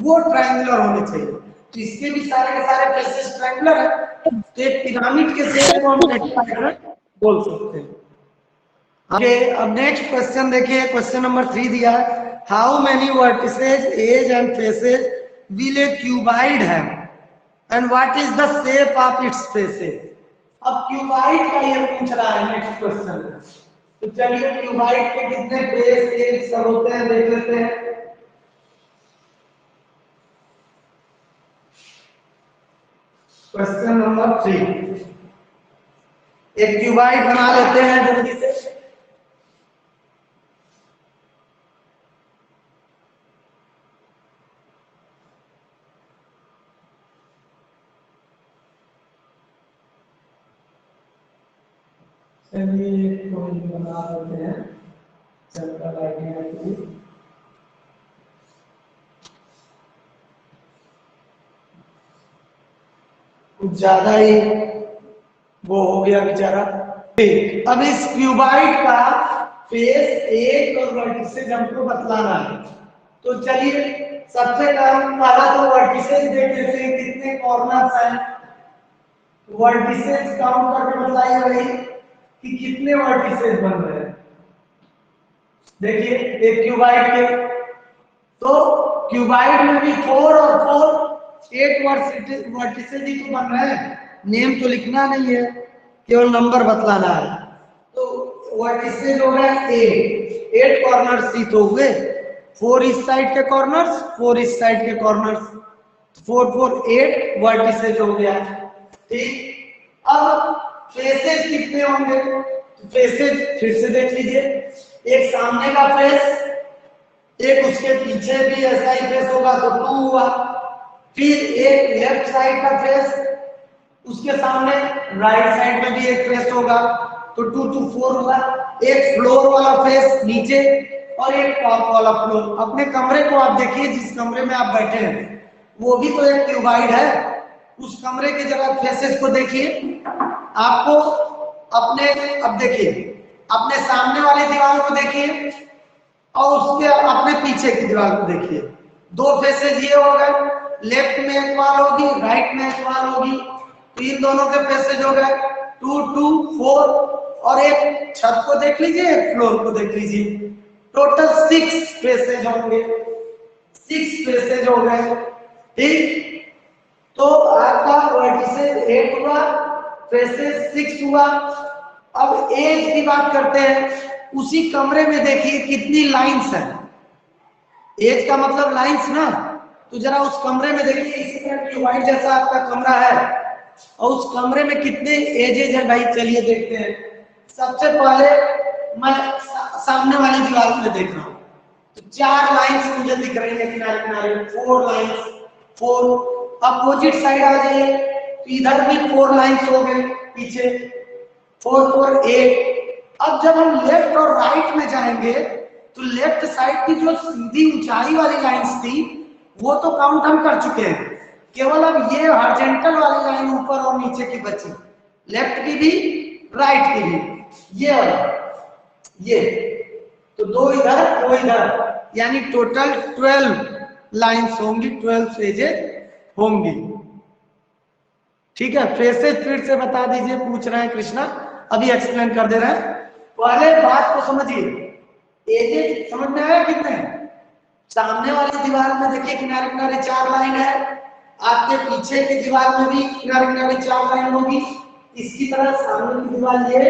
वो ट्रायंगुलर होने चाहिए। तो इसके भी सारे के सारे फेसेज ट्रायंगुलर है, तो एक पिरामिड के शेप को हम टेट्राहेड्रन बोल सकते हैं। आगे अब नेक्स्ट क्वेश्चन देखिए, क्वेश्चन नंबर 3 दिया है, how many vertices edges and faces will a cuboid have and what is the shape of its faces. अब क्यूबाइड का ये पूछ रहा है नेक्स्ट क्वेश्चन। तो चलिए क्यूबाइड के कितने फेस एज सब होते हैं देख लेते हैं। क्वेश्चन नंबर 3, एक क्यूबाइड बना लेते हैं जल्दी से। चलिए कोई बना लेते हैं, सिंपल आइडिया की। कुछ ज्यादा ही वो हो गया बेचारा। अब इस क्यूबाइड का फेस एक और वर्टिसेज हमको बतलाना है। तो चलिए सबसे पहला तो वर्टिसेज देख लेते हैं कितने कॉर्नर्स हैं। वर्टिसेज काउंट करके बताइए भाई कि कितने वर्टिसेज बन रहे हैं। देखिए एक क्यूबाइड के, तो क्यूबाइड में भी 4 और 4 8 वर्टिसेज ही तो बन रहे हैं। नेम तो लिखना नहीं है, केवल नंबर बतलाना है। तो वर्टिसेज हो गए 8 कॉर्नर्स ही तो हुए, 4 इस साइड के कॉर्नर्स 4 इस साइड के कॉर्नर्स, 4 4 8 वर्टिसेज हो गया। ठीक, अब फेसेज कितने होंगे, फेसेज फिर से देख लीजिए, एक सामने का फेस, एक उसके पीछे भी ऐसा ही फेस होगा तो 2 हुआ, फिर एक लेफ्ट साइड का फेस, उसके सामने राइट साइड में भी एक फेस होगा तो 2 2 4 हुआ, एक फ्लोर वाला फेस नीचे और एक टॉप वाला फ्लोर। अपने कमरे को आप देखिए, जिस कमरे में आप बैठे हैं वो भी तो एक क्यूबाइड है, उस कमरे के जरा फेसेस को देखिए। आपको अपने, अब देखिए अपने सामने वाली दीवार को देखिए और उसके अपने पीछे की दीवार को देखिए, 2 फेसेज ये हो गए, लेफ्ट में एक वॉल होगी राइट में एक वॉल होगी, तो इन दोनों के फेसेज हो गए 2 2 4, और एक छत को देख लीजिए एक फ्लोर को देख लीजिए, टोटल 6 फेसेज होंगे, 6 फेसेज हो गए। ठीक, तो आपका वर्टिसेज 8 हुआ, फेसेज 6 हुआ। अब एज की बात करते हैं, उसी कमरे में देखिए कितनी लाइंस है, एज का मतलब लाइंस ना, तो जरा उस कमरे में देखिए, इसी तरह क्यूबाइड जैसा आपका कमरा है और उस कमरे में कितने एजेज हैं भाई, चलिए देखते हैं। सबसे पहले मैं सामने वाली दीवार में देख रहा हूँ, तो 4 लाइंस मुझे दिख रही है किनारे किनारे, 4 लाइंस 4। अपोजिट साइड आ जाइए तो इधर भी 4 लाइंस हो गए पीछे, 4 4 8। अब जब हम लेफ्ट और राइट में जाएंगे तो लेफ्ट साइड की जो सीधी ऊंचाई वाली लाइंस थी वो तो काउंट हम कर चुके हैं, केवल अब ये हॉरिजॉन्टल वाली लाइन ऊपर और नीचे की बची, लेफ्ट की भी राइट की भी, ये तो 2 इधर 2 इधर, यानी टोटल 12 लाइंस होंगी, 12 फेजेज होंगी। ठीक है, फेसेज फिर से बता दीजिए, पूछ रहे हैं कृष्णा, अभी एक्सप्लेन कर दे रहे हैं। पहले बात को समझिए, एजेज समझ में आया कितने? सामने वाली दीवार में देखिए किनारे किनारे 4 लाइन है, आपके पीछे की दीवार में भी किनारे किनारे 4 लाइन होगी। इसकी तरह सामने की दीवार ये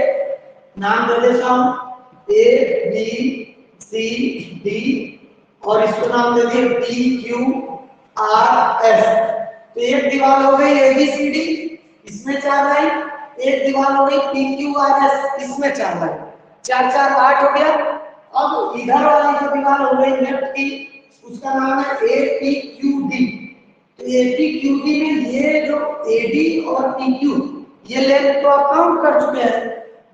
नाम दे देता हूं A B C D और इसको नाम दे दिए P Q R S। तो एक दीवार हो गई A B C D, इसमें 4 लाइन। एक दीवार हो गई P Q R S, इसमें 4 लाइन। 4 4 8 हो गया। अब इधर वाली जो दीवार हो गई लेफ्ट की, उसका नाम है A P Q D। तो A P Q D में ये जो A D और P Q ये लेफ्ट को आप काउंट कर चुके हैं।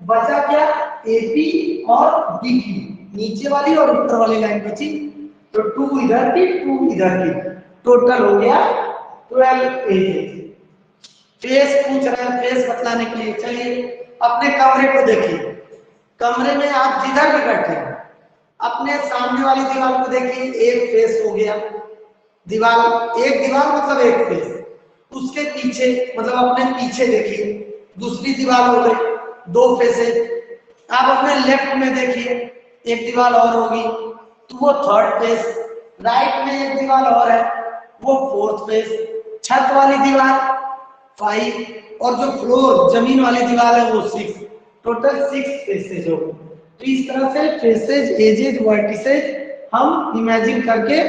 बचा क्या? A P और D Q, नीचे वाली और ऊपर वाली लाइन बची। तो 2 इधर की 2 इधर की, टोटल हो गया 12 एजेस। फेस पूछ रहे हैं, फेस बतलाने के लिए। चलिए अपने कमरे को देखिए। कमरे में आप जिधर भी बैठे हैं, अपने सामने वाली दीवार को देखिए। एक फेस हो गया, दीवार एक दीवार मतलब एक फेस। उसके पीछे मतलब अपने पीछे देखिए, दूसरी दीवार हो गई, 2 फेसेस। आप अपने लेफ्ट में देखिए, एक दीवार और होगी तो वो 3rd फेस। राइट में एक दीवार और है, वो 4th फेस। छत वाली दीवार 5 और जो फ्लोर जमीन वाली दीवार है वो 6। टोटल 6 फेसेज हो। तो इस तरह से फेसेज, एजेज, वर्टिसेज हम इमेजिन करके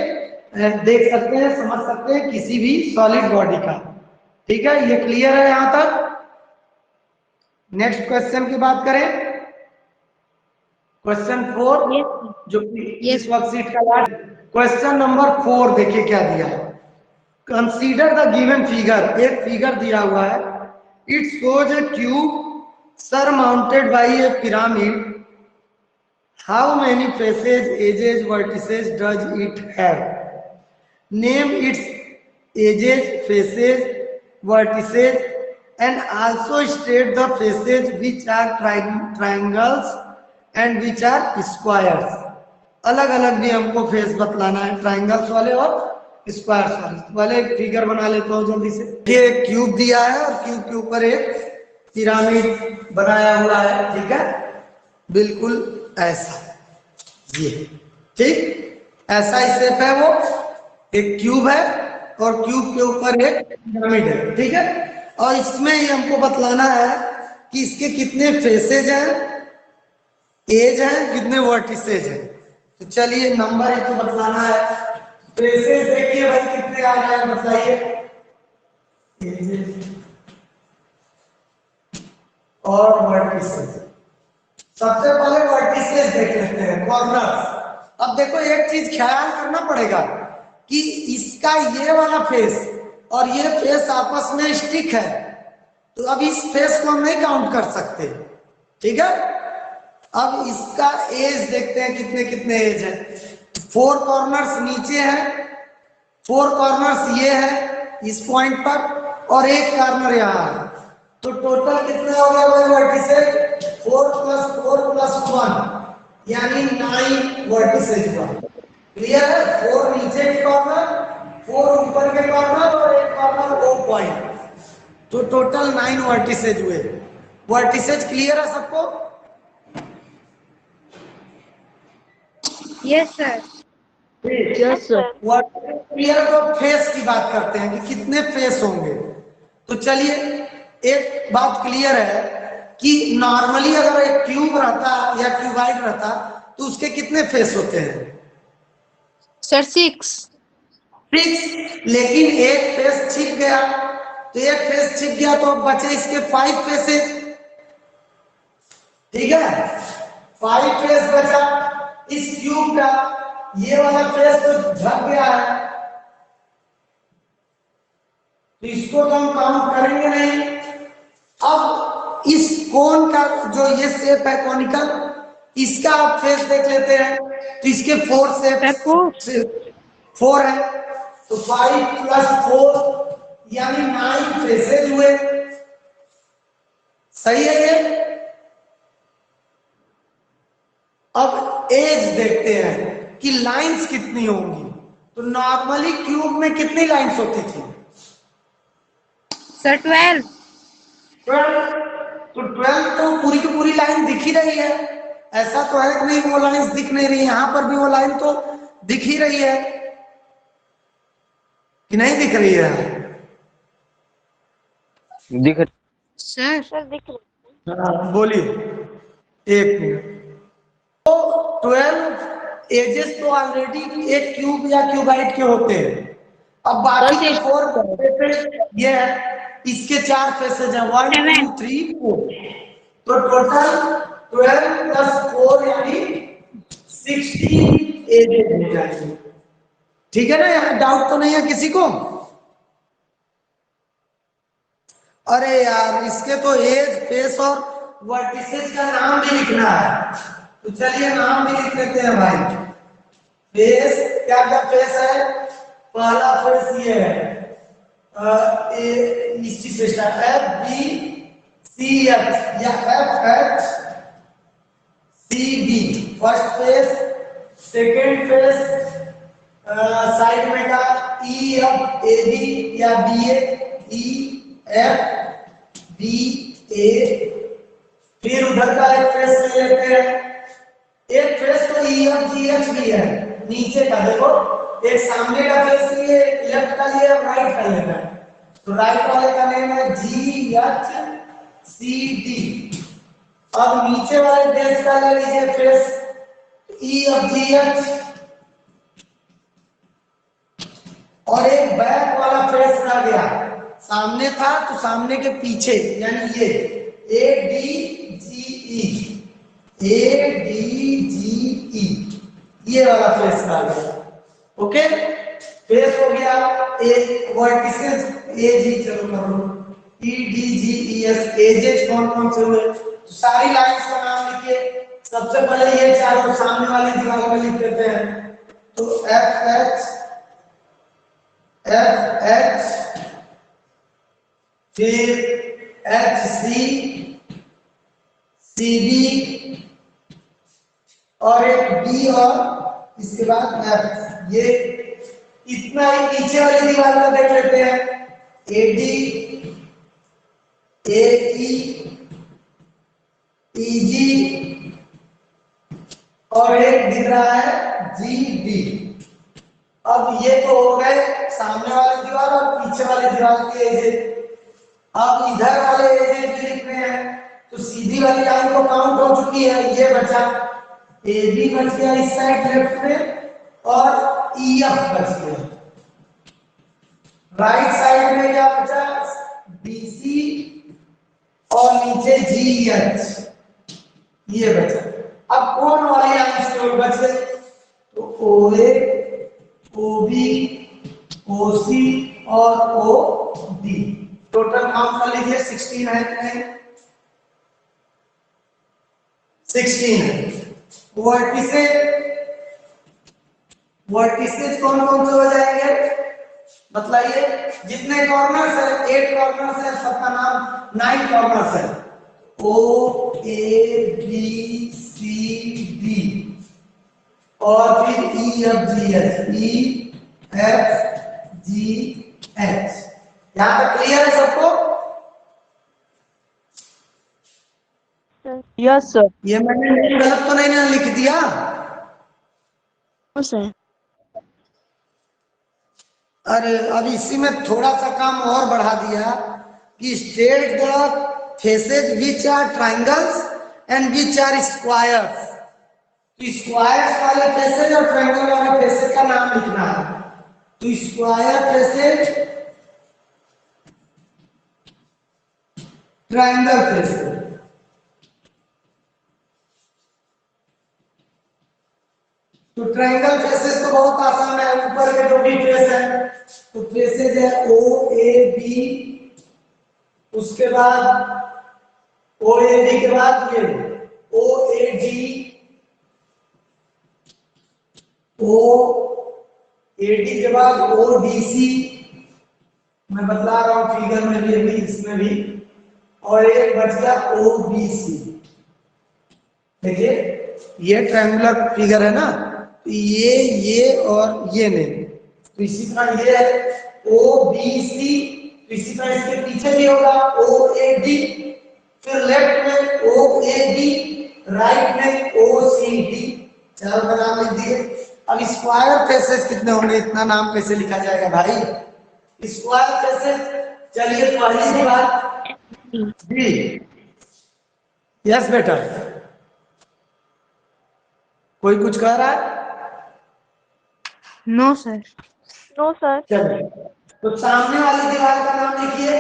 देख सकते हैं, समझ सकते हैं किसी भी सॉलिड बॉडी का। ठीक है, ये क्लियर है यहां तक? नेक्स्ट क्वेश्चन की बात करें, क्वेश्चन 4 जो इस वर्कशीट का लास्ट क्वेश्चन नंबर 4। देखिए क्या दिया है। कंसीडर द गिवन फिगर, एक फिगर दिया हुआ है। It shows A cube surmounted by a pyramid. How many faces, edges, vertices does it have? Name its edges, faces, vertices, and also state the faces which are triangles and which are squares. अलग अलग भी हमको face बतलाना है, triangles वाले और squares वाले। वाले एक फिगर बना लेता हूँ जल्दी से। ये क्यूब दिया है और क्यूब के ऊपर एक पिरामिड बनाया हुआ है। ठीक है, बिल्कुल ऐसा ये, ठीक ऐसा ही शेप है। वो एक क्यूब है और क्यूब के ऊपर एक पिरामिड है। ठीक है, और इसमें ही हमको बतलाना है कि इसके कितने फेसेज हैं, एज है, कितने वर्टिसेज हैं। तो चलिए नंबर एक तो बतलाना है। फेसेज देखिए भाई कितने आ रहे हैं बताइए। और वर्टिसेस, सबसे पहले वर्टिसेस देख लेते हैं, कॉर्नर्स। अब देखो एक चीज ख्याल करना पड़ेगा कि इसका ये वाला फेस और ये फेस आपस में स्टिक है, तो अब इस फेस को हम नहीं काउंट कर सकते। ठीक है, अब इसका एज देखते हैं कितने कितने एज है। 4 कॉर्नर्स नीचे है, 4 कॉर्नर्स ये है इस पॉइंट पर और एक कॉर्नर यहाँ है। तो टोटल कितना हो गया भाई वर्टिसेज? 4 + 4 + 1 यानी 9 वर्टिसेज हुआ। क्लियर है? 4 नीचे के कॉर्नर, 4 ऊपर के कॉर्नर और एक कॉर्नर वो पॉइंट, तो टोटल 9 वर्टिसेज हुए। वर्टिसेज क्लियर है सबको? Yes sir. Yes sir. Clear. तो फेस की बात करते हैं कि कितने फेस होंगे। तो चलिए एक बात क्लियर है कि नॉर्मली अगर एक क्यूब रहता या क्यूबाइड रहता तो उसके कितने फेस होते हैं सर? 6। लेकिन एक फेस छिप गया, तो एक फेस छिप गया तो अब बचे इसके 5 फेसेस। ठीक है, 5 फेस बचा इस क्यूब का। ये वाला फेस तो झक गया है, तो इसको तो हम काउंट करेंगे नहीं। अब इस कोन का जो ये शेप है कॉनिकल, इसका आप फेस देख लेते हैं। तो इसके 4 शेप 4 है, तो 5 + 4 यानी 9 फेसेज हुए। सही है ये? अब एज देखते हैं कि लाइंस कितनी होंगी। तो नॉर्मली क्यूब में कितनी लाइंस होती थी सर? 12। 12। तो 12 तो पूरी की पूरी लाइन दिख ही रही है। ऐसा तो है कि नहीं वो लाइन दिख नहीं रही, यहाँ पर भी वो लाइन तो दिख ही रही है कि नहीं दिख रही है? दिख सर सर दिख रही है। हाँ, बोलिए। एक मिनट। तो 12 एजेस तो ऑलरेडी एक क्यूब या क्यूबाइट के होते हैं। अब बाकी के 4 फेसेज ये है, इसके 4 फेसेज हैं, 1 2 3 4, तो टोटल 12 + 4 यानी 16 एजेस हो जाएंगे। ठीक है ना? यहाँ डाउट तो नहीं है किसी को? अरे यार इसके तो एज, फेस और वर्टिसेस का नाम भी लिखना है, तो चलिए नाम भी लिख लेते हैं भाई। फेस, क्या क्या फेस है? पहला फेस ये है, इसी से स्टार्ट, FBCH या FHCB first face. Second face side में का EFAB या BA, EFBA। फिर उधर का एक फेस ले लेते हैं, एक फेस तो EFGH भी है नीचे का, देखो एक सामने का फेस लिए, लेफ्ट का लिए, राइट का लेना है, तो राइट वाले का नेम है GHCD। अब नीचे वाले फेस का ले लीजिए फेस EFGH, और एक बैक वाला फेस रह गया, सामने था तो सामने के पीछे यानी ये ADGE, ये वाला फेस रह गया। ओके, फेस हो गया। एक वर्टिसेस AG, चलो करो EDGES, एजेस कौन कौन से हुए? तो सारी लाइंस का नाम लिखिए। सबसे पहले ये चारों सामने वाली दीवार में लिख देते हैं, तो FH, फिर HC, CB और एक B और इसके बाद F। ये इतना ही पीछे वाली दीवार में देख लेते हैं, AD, AE, EG और एक दिख रहा है GB। अब ये तो हो गए सामने वाली दीवार और पीछे वाली दीवार के एजेस। अब इधर वाले एजेस भी लिखने हैं, तो सीधी वाली लाइन को काउंट हो चुकी है, ये बचा AB बच गया इस साइड लेफ्ट में, और EF बच गया। राइट साइड में क्या बचा? BC और नीचे GH, ये बचा। अब कौन वाली लाइन बच गई? तो OA, OB, OC और OD। टोटल काउंट कर लीजिए, 16 है कि नहीं? 16 है। वर्टिसेस कौन कौन से हो जाएंगे बताइए? जितने कॉर्नर्स है, 8 कॉर्नर्स है, सबका नाम 9 कॉर्नर्स है, OABCD और फिर EFGH, यहां तक क्लियर है सबको? Yes sir. ये मैंने गलत तो नहीं ना लिख दिया? सर अरे अब इसी में थोड़ा सा काम और बढ़ा दिया कि state the faces which are triangles and which are squares. तो स्क्वायर्स वाले फेसेज और ट्राइंगल वाले फेसेज का नाम लिखना है। तो स्क्वायर फेसेज, ट्राइंगल फेसेज। तो ट्राइंगल फेसेस तो बहुत आसान है, ऊपर के जो भी फेस है, तो फेसेज है OAB, उसके बाद OAB के बाद ये OAD, OAD के बाद ODC, मैं बतला रहा हूं फिगर में भी, इसमें भी, और एक बच गया OBC। देखिए ये ट्रायंगुलर फिगर है ना, ये और ये नहीं, तो इसी तरह ये है OBC, तो इसी तरह इसके पीछे भी होगा OAD, फिर लेफ्ट में OAB, राइट में OCD, चारों का नाम लिख दिए। अब स्क्वायर फेसेस कितने होंगे, इतना नाम कैसे लिखा जाएगा भाई? स्क्वायर फेसेस, चलिए पहली बात जी, यस बेटा, कोई कुछ कह रहा है? No sir. No sir. चलिए, तो सामने वाली दीवार का नाम लिखिए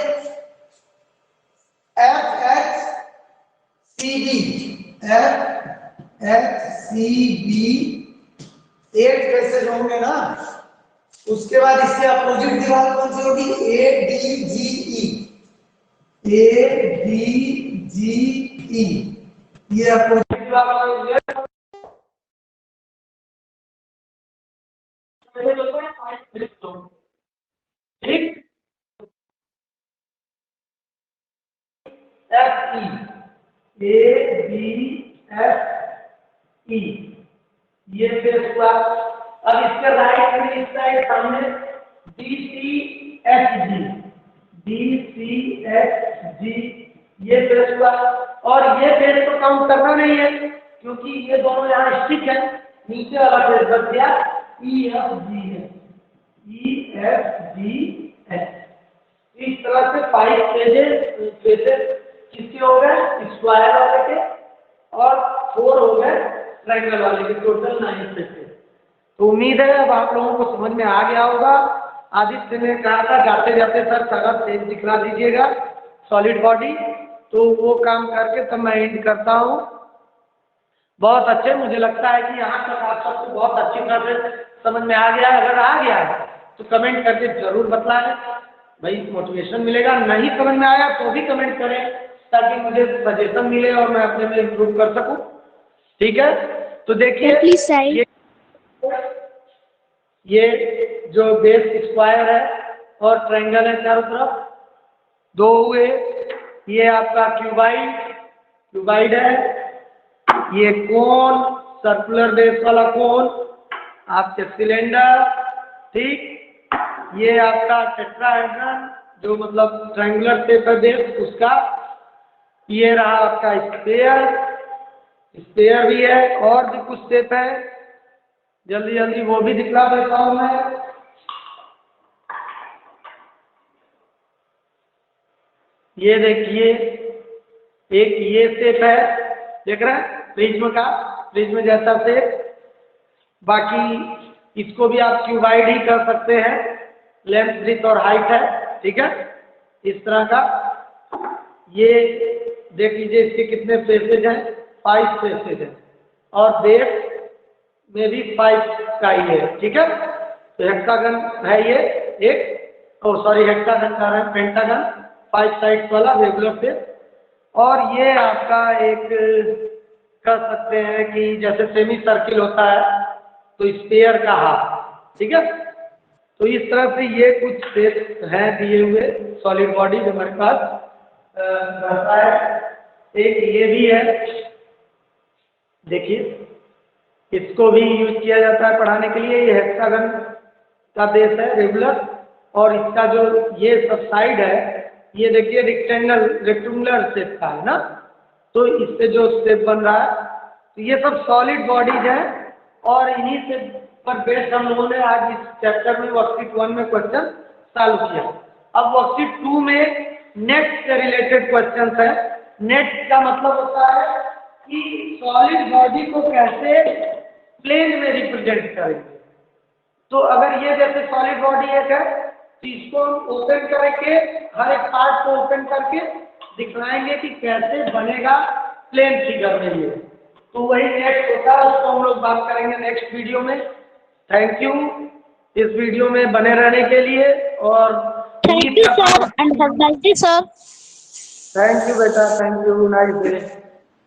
FXCB, FXCB, 8 फेसेस होंगे ना। उसके बाद इसके अपोजिट दीवार कौन सी होगी? ADGE, ADGE, ये अपोजिट दीवार होगी। ठीक, FE, ABFE, ये फेस हुआ। अब इसके राइट में इस साइड सामने DCHG, DCHG, ये फेस हुआ। और ये फेस को काउंट करना नहीं है क्योंकि ये दोनों यहाँ स्टिक है, नीचे वाला फेस बच गया EFG है, EFGH। इस तरह से 5 फेसेस किसके हो गए? स्क्वायर वाले के, और 4 हो गए ट्रायंगल वाले के, टोटल 9 फेसेस। तो उम्मीद है अब आप लोगों को समझ में आ गया होगा। आदित्य ने कहा था जाते जाते सर सारा फेस दिखला दीजिएगा सॉलिड बॉडी, तो वो काम करके तब मैं एंड करता हूँ। बहुत अच्छे, मुझे लगता है कि यहाँ तक आप सबको बहुत अच्छी तरह से समझ में आ गया है। अगर आ गया है तो कमेंट करके जरूर बतलाएं भाई, मोटिवेशन मिलेगा। नहीं समझ में आया तो भी कमेंट करें ताकि मुझे सजेशन मिले और मैं अपने में इम्प्रूव कर सकूं। ठीक है, तो देखिए ये जो बेस स्क्वायर है और ट्रायंगल है चारों तरफ, 2 हुए। ये आपका क्यूबाइड है। ये कोन, सर्कुलर बेस वाला कोन, आपके सिलेंडर, ठीक। ये आपका टेट्राहेड्रन जो मतलब ट्रायंगुलर शेप है बेस उसका। ये रहा आपका स्फीयर भी है, और भी कुछ शेप है, जल्दी जल्दी वो भी दिखला देता हूं मैं। ये देखिए एक ये शेप है, देख रहे हैं, प्रिज्म का, प्रिज्म जैसा शेप। बाकी इसको भी आप क्यूबाइड ही कर सकते हैं, लेंथ ब्रीथ और हाइट है, ठीक है, इस तरह का। ये देख लीजिए इसके कितने फेसेज हैं, 5 फेसेज हैं, और बेस में भी 5 का ही है, ठीक है। तो हेक्सागन है ये एक, हेक्सागन का है, पेंटागन 5 साइड्स वाला रेगुलर शेप। और ये आपका एक कह सकते हैं कि जैसे सेमी सर्किल होता है तो स्फीयर का हाफ, ठीक है। तो इस तरह से ये कुछ शेप हैं दिए हुए सॉलिड बॉडी जो हमारे पास रहता है। एक ये भी है, देखिए इसको भी यूज किया जाता है पढ़ाने के लिए। ये हेक्सागन का बेस है रेगुलर, और इसका जो ये सब साइड है ये देखिए रेक्टेंगुलर शेप का है ना, तो इससे जो शेप बन रहा है, तो ये सब सॉलिड बॉडीज है। और इन्हीं से पर बेस्ड हम लोगों ने आज इस चैप्टर में वर्कशीट 1 में क्वेश्चन सॉल्व किया। अब वर्कशीट 2 में नेक्स्ट से रिलेटेड क्वेश्चन है। नेक्स्ट का मतलब होता है कि सॉलिड बॉडी को कैसे प्लेन में रिप्रेजेंट करेंगे। तो अगर ये जैसे सॉलिड बॉडी एक है तो इसको ओपन करके हर एक पार्ट को ओपन करके दिखलाएंगे कि कैसे बनेगा प्लेन फिगर में ये। तो वही नेक्स्ट होता है, उसको हम लोग बात करेंगे नेक्स्ट वीडियो में। थैंक यू इस वीडियो में बने रहने के लिए, और thank you sir and have a nice day sir. Thank you बेटा, थैंक यू, नाइस डे।